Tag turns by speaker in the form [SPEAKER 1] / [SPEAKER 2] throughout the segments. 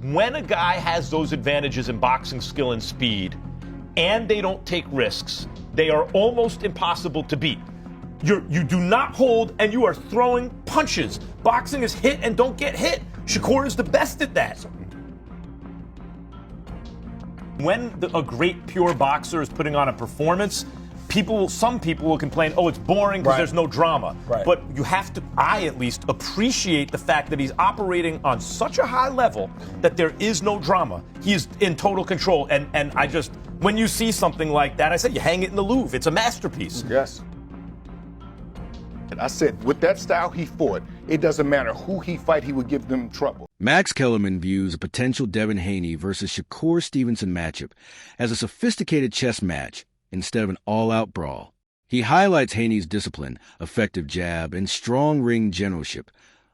[SPEAKER 1] when a guy has those advantages in boxing skill and speed, and they don't take risks, they are almost impossible to beat. You do not hold, and you are throwing punches. Boxing is hit and don't get hit. Shakur is the best at that. When a great pure boxer is putting on a performance, some people will complain, oh, it's boring because there's no drama. Right. But you have to, I at least, appreciate the fact that he's operating on such a high level that there is no drama. He is in total control. And I just, when you see something like that, I said, you hang it in the Louvre. It's a masterpiece.
[SPEAKER 2] Yes. I said, with that style he fought, it doesn't matter who he fight, he would give them trouble.
[SPEAKER 3] Max Kellerman views a potential Devin Haney versus Shakur Stevenson matchup as a sophisticated chess match instead of an all-out brawl. He highlights Haney's discipline, effective jab, and strong ring generalship,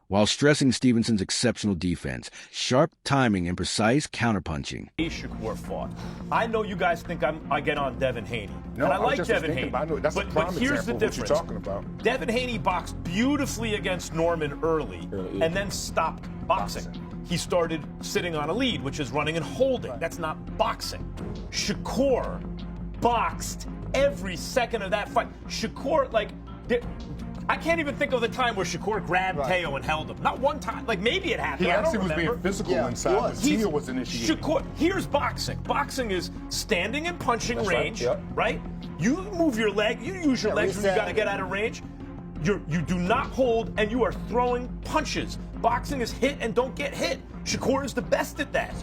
[SPEAKER 3] while stressing Stevenson's exceptional defense, sharp timing, and precise counterpunching.
[SPEAKER 1] Shakur fought. I know you guys think I get on Devin Haney.
[SPEAKER 2] No,
[SPEAKER 1] and I like Devin Haney.
[SPEAKER 2] But
[SPEAKER 1] here's the difference.
[SPEAKER 2] What you're talking about.
[SPEAKER 1] Devin Haney boxed beautifully against Norman early and then stopped boxing. He started sitting on a lead, which is running and holding. Right. That's not boxing. Shakur boxed every second of that fight. Shakur, I can't even think of the time where Shakur grabbed Teo and held him. Not one time. Like, maybe it happened.
[SPEAKER 2] He actually was being physical inside, but Teo was initiating.
[SPEAKER 1] Shakur, here's boxing. Boxing is standing and punching range, right? You move your leg, you use your legs when you got to get out of range. You do not hold, and you are throwing punches. Boxing is hit and don't get hit. Shakur is the best at that.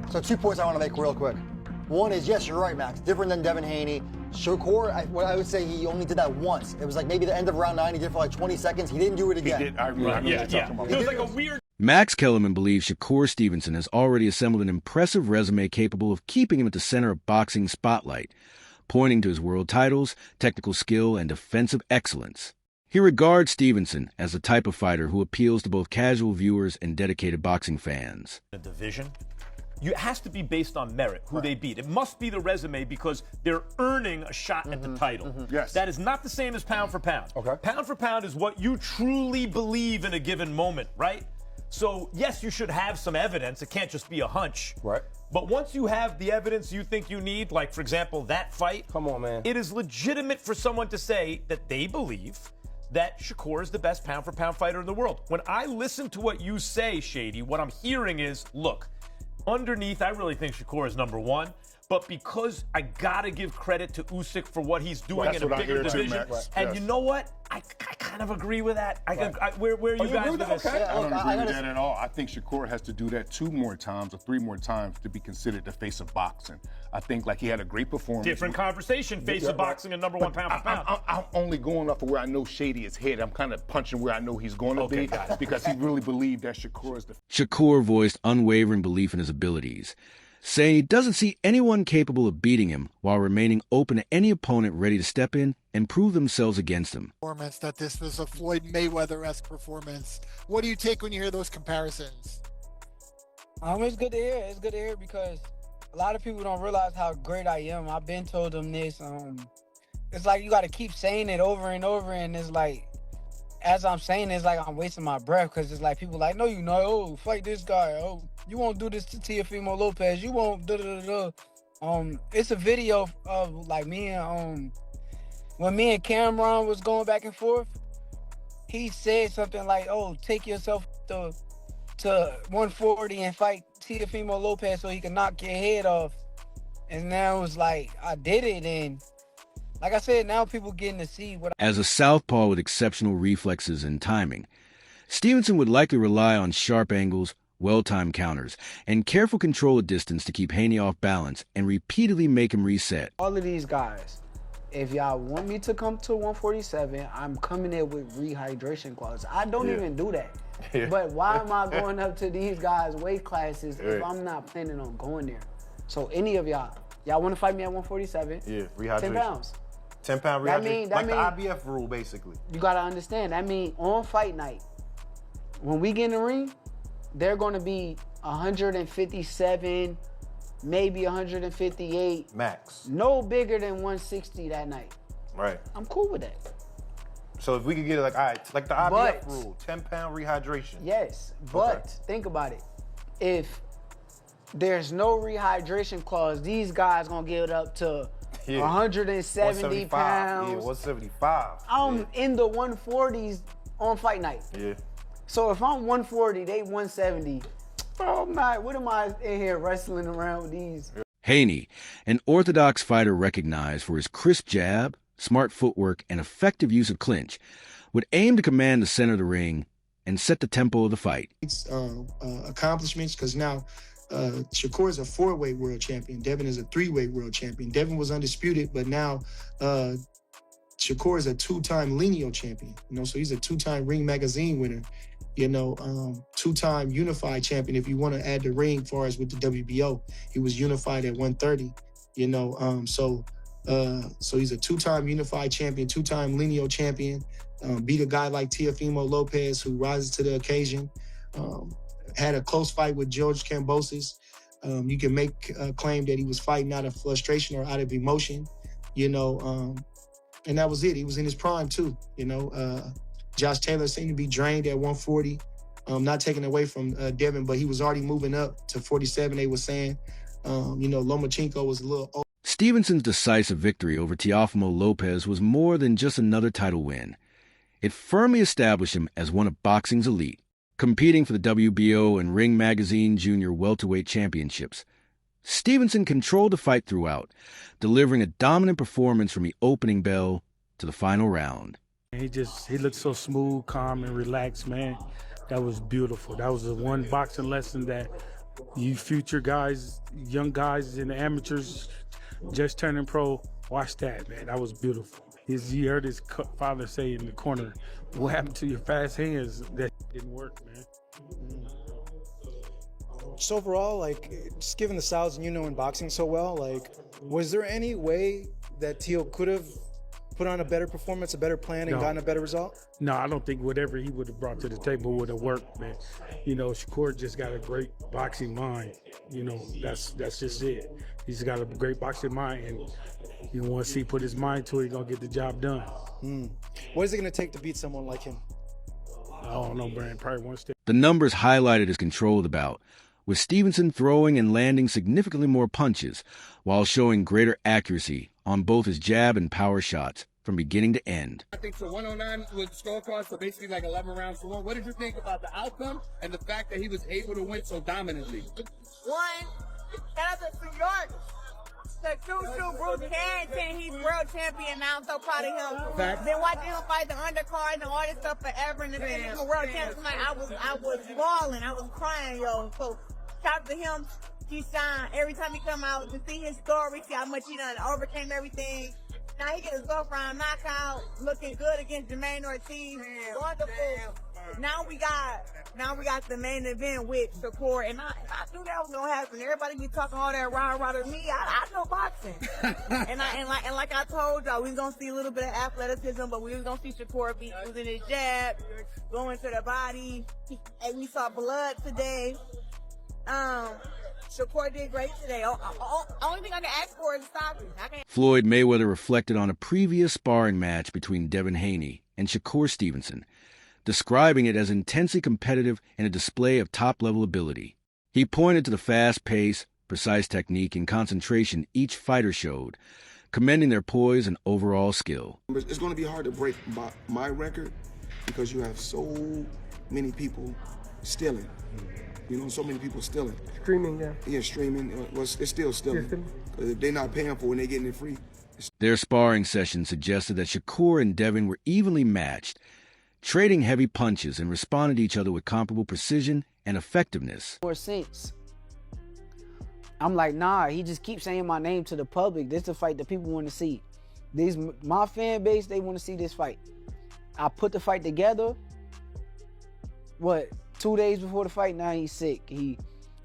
[SPEAKER 4] So 2 points I want to make real quick. One is, yes, you're right, Max. Different than Devin Haney. Shakur, I would say he only did that once. It was like maybe the end of round 9. He did for like 20 seconds. He didn't do it again.
[SPEAKER 2] He did. I remember talking about
[SPEAKER 1] it. It was like a weird.
[SPEAKER 3] Max Kellerman believes Shakur Stevenson has already assembled an impressive resume capable of keeping him at the center of boxing spotlight, pointing to his world titles, technical skill, and defensive excellence. He regards Stevenson as the type of fighter who appeals to both casual viewers and dedicated boxing fans.
[SPEAKER 1] The division. It has to be based on merit, who they beat. It must be the resume because they're earning a shot at the title.
[SPEAKER 2] Yes.
[SPEAKER 1] That is not the same as pound for pound.
[SPEAKER 2] Okay.
[SPEAKER 1] Pound for pound is what you truly believe in a given moment, right? So, yes, you should have some evidence. It can't just be a hunch.
[SPEAKER 2] Right.
[SPEAKER 1] But once you have the evidence you think you need, like, for example, that fight.
[SPEAKER 2] Come on, man.
[SPEAKER 1] It is legitimate for someone to say that they believe that Shakur is the best pound for pound fighter in the world. When I listen to what you say, Shady, what I'm hearing is, look, underneath, I really think Shakur is number one. But because I gotta give credit to Usyk for what he's doing in a bigger division, and you know what? I kind of agree with that. Where are you guys with this?
[SPEAKER 2] Okay. I don't agree with that at all. I think Shakur has to do that 2 more times or 3 more times to be considered the face of boxing. I think he had a great performance.
[SPEAKER 1] Different conversation, face of boxing and number one pound for pound.
[SPEAKER 2] I'm only going off of where I know Shady is headed. I'm kind of punching where I know he's going to be because he really believed that Shakur is the.
[SPEAKER 3] Shakur voiced unwavering belief in his abilities, saying he doesn't see anyone capable of beating him while remaining open to any opponent ready to step in and prove themselves against him.
[SPEAKER 5] That this was a Floyd Mayweather-esque performance. What do you take when you hear those comparisons?
[SPEAKER 6] It's good to hear. It's good to hear because a lot of people don't realize how great I am. I've been told them this. It's like you got to keep saying it over and over, and it's like, as I'm saying, it's like I'm wasting my breath because it's like people like, no, you know, oh, fight this guy. Oh, you won't do this to Teofimo Lopez. You won't it's a video of like me and when me and Cameron was going back and forth, he said something like, oh, take yourself to 140 and fight Teofimo Lopez so he can knock your head off. And now it's like I did it, and like I said, now people getting to see what.
[SPEAKER 3] As a southpaw with exceptional reflexes and timing, Stevenson would likely rely on sharp angles, well-timed counters, and careful control of distance to keep Haney off balance and repeatedly make him reset.
[SPEAKER 6] All of these guys, if y'all want me to come to 147, I'm coming in with rehydration clause. I don't even do that. But why am I going up to these guys' weight classes if I'm not planning on going there? So any of y'all want to fight me at 147?
[SPEAKER 7] Yeah, rehydration.
[SPEAKER 6] 10 pounds.
[SPEAKER 7] 10-pound rehydration. That mean the IBF rule, basically.
[SPEAKER 6] You got to understand, that means on fight night, when we get in the ring, they're going to be 157, maybe 158.
[SPEAKER 7] Max.
[SPEAKER 6] No bigger than 160 that night.
[SPEAKER 7] Right.
[SPEAKER 6] I'm cool with that.
[SPEAKER 7] So if we could get it like, all right, like the IBF rule, 10-pound rehydration.
[SPEAKER 6] Yes, but think about it. If there's no rehydration clause. These guys gonna get up to 170 pounds.
[SPEAKER 7] Yeah, 175.
[SPEAKER 6] I'm in the 140s on fight night.
[SPEAKER 7] Yeah.
[SPEAKER 6] So if I'm 140, they 170. Bro, what am I in here wrestling around with these?
[SPEAKER 3] Haney, an orthodox fighter recognized for his crisp jab, smart footwork, and effective use of clinch, would aim to command the center of the ring and set the tempo of the fight.
[SPEAKER 8] Accomplishments, because now Shakur is a 4-weight world champion. Devin is a 3-weight world champion. Devin was undisputed, but now Shakur is a 2-time lineal champion. So he's a 2-time Ring Magazine winner. 2-time unified champion. If you want to add the ring, as far as with the WBO, he was unified at 130. So he's a 2-time unified champion, 2-time lineal champion. Beat a guy like Teofimo Lopez, who rises to the occasion. Had a close fight with George Kambosos. You can make a claim that he was fighting out of frustration or out of emotion, and that was it. He was in his prime too, Josh Taylor seemed to be drained at 140. Not taken away from Devin, but he was already moving up to 47, they were saying. Lomachenko was a little old.
[SPEAKER 3] Stevenson's decisive victory over Teofimo Lopez was more than just another title win. It firmly established him as one of boxing's elite, competing for the WBO and Ring Magazine Junior Welterweight Championships. Stevenson controlled the fight throughout, delivering a dominant performance from the opening bell to the final round.
[SPEAKER 9] He looked so smooth, calm, and relaxed, man. That was beautiful. That was the one boxing lesson that you future guys, young guys and amateurs just turning pro, watch that, man. That was beautiful. You heard his father say in the corner, what happened to your fast hands? That didn't work, man.
[SPEAKER 10] Just overall, just given the styles in boxing so well, was there any way that Teo could have put on a better performance, a better plan, and gotten a better result?
[SPEAKER 9] No, I don't think whatever he would have brought to the table would have worked, man. Shakur just got a great boxing mind. That's just it. He's got a great boxing mind, and once he put his mind to it, he's gonna get the job done.
[SPEAKER 10] What is it gonna take to beat someone like him?
[SPEAKER 9] I don't know, Brian. Probably one step.
[SPEAKER 3] The numbers highlighted his control of the bout, with Stevenson throwing and landing significantly more punches, while showing greater accuracy on both his jab and power shots from beginning to end.
[SPEAKER 11] I think so. 109 with scorecards, so basically 11 rounds to 1. What did you think about the outcome and the fact that he was able to win so dominantly?
[SPEAKER 12] One, shout out to New York. The true Bruce Harrington, he's world champion now. I'm so proud of him. Been watching him fight the undercards and all this stuff forever, and being a world champion tonight, I was bawling, I was crying, yo. So shout out to him. He shine every time he come out to see his story, see how much he done overcame everything. Now he get his girlfriend knockout, looking good against Jermaine Ortiz. Wonderful. Now we got the main event with Shakur, and I knew that was gonna happen. Everybody be talking all that rah to me. I know boxing, and like I told y'all, we was gonna see a little bit of athleticism, but we was gonna see Shakur be using his jab, going to the body, and we saw blood today. Shakur did great today. Only thing I can ask for is stopping.
[SPEAKER 3] Floyd Mayweather reflected on a previous sparring match between Devin Haney and Shakur Stevenson, describing it as intensely competitive and a display of top-level ability. He pointed to the fast pace, precise technique, and concentration each fighter showed, commending their poise and overall skill.
[SPEAKER 13] It's going to be hard to break my record because you have so many people stealing. So many people stealing.
[SPEAKER 14] Streaming, yeah.
[SPEAKER 13] Yeah, streaming. It's still stealing. If they're not paying for it and they're getting it free.
[SPEAKER 3] Their sparring session suggested that Shakur and Devin were evenly matched, trading heavy punches and responding to each other with comparable precision and effectiveness.
[SPEAKER 6] For sense. I'm like, nah, he just keeps saying my name to the public. This is the fight that people want to see. My fan base, they want to see this fight. I put the fight together. 2 days before the fight, now he's sick. He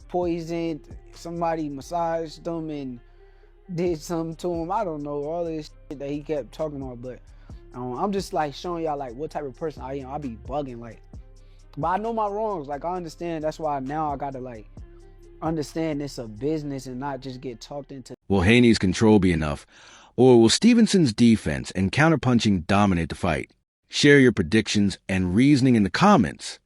[SPEAKER 6] poisoned, somebody massaged him and did something to him. I don't know, all this shit that he kept talking about, but I'm just showing y'all what type of person I am. I be bugging but I know my wrongs. I understand. That's why now I gotta understand it's a business and not just get talked into.
[SPEAKER 3] Will Haney's control be enough, or will Stevenson's defense and counterpunching dominate the fight? Share your predictions and reasoning in the comments.